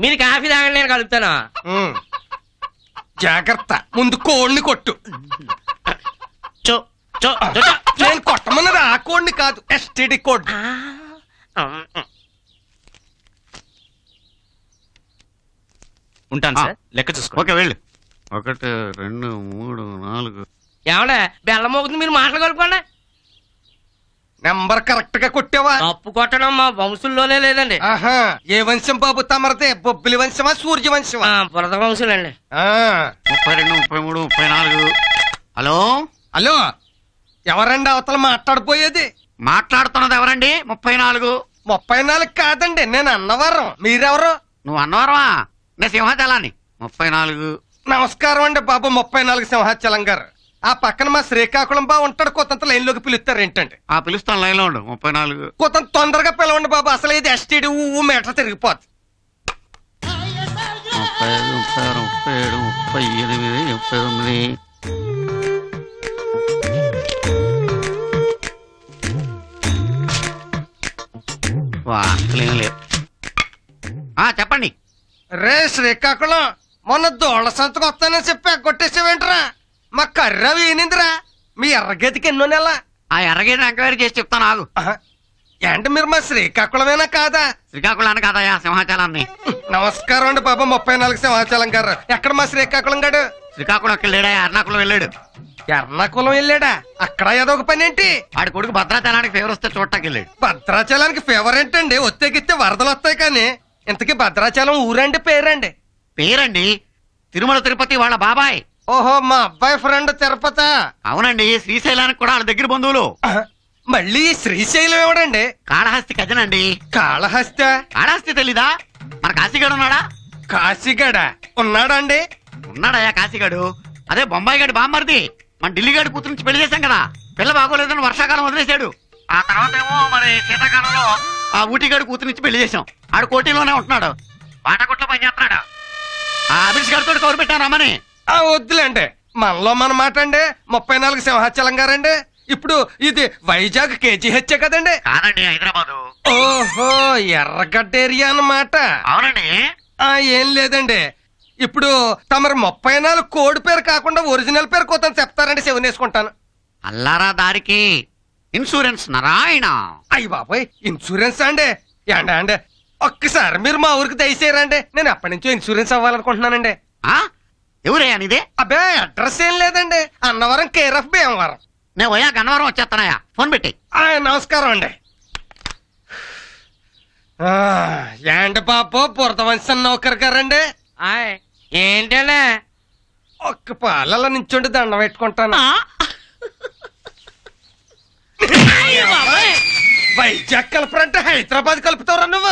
మీరు కాఫీ తాగండి, నేను కలుపుతాను. జాగ్రత్త, ముందు కోడిని కొట్టు. నేను కొట్టమన్నది ఆ కోడిని కాదు, ఎస్టీడీ కోడ్. ఉంటాను సార్, లెక్క చూసుకో. ఓకే వెళ్ళు. 1 2 3 4. ఏమండే బెల్లం మోగుతుంది, మీరు మాటలు కలుపుకోండి. నెంబర్ కరెక్ట్ గా కొట్టావా? తప్పు కొట్టడం మా వంశంలోనే లేదండి. ఆహా, ఏ వంశం బాబు తమరదే? బొబ్బిలి వంశమా, సూర్య వంశమా? బురద వంశం అండి. 32 33 34. హలో హలో, ఎవరండి అవతల మాట్లాడిపోయేది? మాట్లాడుతున్నది ఎవరండి? 34. 34 కాదండి, నేను అన్నవరం. మీరెవరు? నువ్వు అన్నవరమా? నేను సింహాచలాన్ని. 34. నమస్కారం అండి బాబు, 34 సింహాచలం గారు. ఆ పక్కన మా శ్రీకాకుళం బాబు ఉంటాడు, కొత్త లైన్ లోకి పిలుస్తారు ఏంటండి? ఆ పిలుస్తాను, లైన్ లో ఉండు. 34. కొత్త తొందరగా పిలవండి బాబు, అసలు ఇది ఎస్టీడీ మీటర్ తిరిగిపోతుంది. 35 36 37 38 39. లేవు. చెప్పండి. రే శ్రీకాకుళం, మొన్న దోళ్ల సంతకు వస్తానని చెప్పి కొట్టేసేవేంట్రా? మా కర్ర వీనిందిరా. మీ ఎర్రగతికి ఎన్నో నెల? ఆ ఎర్రగేది ఎంక్వైరీ చేసి చెప్తాను, ఆగు. ఏంటి మీరు మా శ్రీకాకుళమేనా కాదా? శ్రీకాకుళాన్ని కాదయా, సింహాచలాన్ని. నమస్కారం అండి బాబా, 34 సింహాచలం గారు. ఎక్కడ మా శ్రీకాకుళం గారు? శ్రీకాకుళంకి వెళ్ళాడా? ఎర్నాకుళం వెళ్ళాడు. ఎర్నాకుళం వెళ్ళాడా? అక్కడ ఏదో ఒక పని ఏంటి? వాడి కొడుకు భద్రాచలానికి ఫేవర్ వస్తే చూడటానికి వెళ్ళాడు. భద్రాచలానికి ఫేవర్ ఏంటండి? వస్తేకిస్తే వరదలు వస్తాయి కానీ. ఇంతకీ భద్రాచలం ఊరండి పేరండి? పేరండి తిరుమల తిరుపతి వాళ్ళ బాబాయ్. ఓహో, మా అబ్బాయి ఫ్రెండ్ తిరుపతి. అవునండి, శ్రీశైలానికి కూడా వాళ్ళ దగ్గర బంధువులు. మళ్ళీ శ్రీశైలం ఎవడండి? కాళహస్తి కజనండి. కాళహస్తి? కాళహస్తి తెలీదా? మన కాశీగాడు ఉన్నాడా? కాశీగడ ఉన్నాడా అండి? ఉన్నాడయ్యా కాశీగాడు. అదే బొంబాయి గడి బామ్మర్ది. మన ఢిల్లీ గడి కూతురు నుంచి పెళ్లి చేశాం కదా. పిల్ల బాగోలేదని వర్షాకాలం వదిలేశాడు. ఆ తర్వాత ఏమో మరి శీతాకాలంలో ఆ ఊటీగాడి కూతురు నుంచి పెళ్లి చేశాం. ఆడు కోటిలోనే ఉంటున్నాడు, బాటకొట్లో పని చేస్తున్నాడు. ఆ అభిష్ గారితో కౌరు పెట్టాను అమ్మని. వద్దులేండి, మనలో మన మాట అండి. 34 సింహాచలం గారండి. ఇప్పుడు ఇది వైజాగ్ KGH కదండి? కాదండి, హైదరాబాదు. ఓహో, ఎర్రగడ్డ ఏరియా అన్నమాట. అవునండి. ఏం లేదండి, ఇప్పుడు తమరు 34 కోడి పేరు కాకుండా ఒరిజినల్ పేరు కోత చెప్తారండి, చెవినేసుకుంటాను. అల్లారా దారికి ఇన్సూరెన్స్ నారాయణ. అయ్యి బాబాయ్, ఇన్సూరెన్స్ అండి? అండి ఒక్కసారి మీరు మా ఊరికి దయచేయరండి, నేను ఎప్పటి నుంచో ఇన్సూరెన్స్ అవ్వాలనుకుంటున్నానండి. ఎవరయ్యా నీదే? అబ్బే, అడ్రస్ ఏం లేదండి, అన్నవరం కేర్ ఆఫ్ భీమవరం. నేను పోయా గన్నవరం వచ్చేస్తానయ్యా, ఫోన్ పెట్టి. నమస్కారం అండి. ఏంటి బాబు, బురద వంశం నౌకర్ గారండి? ఏంటండి? ఒక్క పాలలో నించుండి దండం పెట్టుకుంటాను. వైజాగ్ కలుపురంటే హైదరాబాద్ కలుపుతావురా నువ్వు?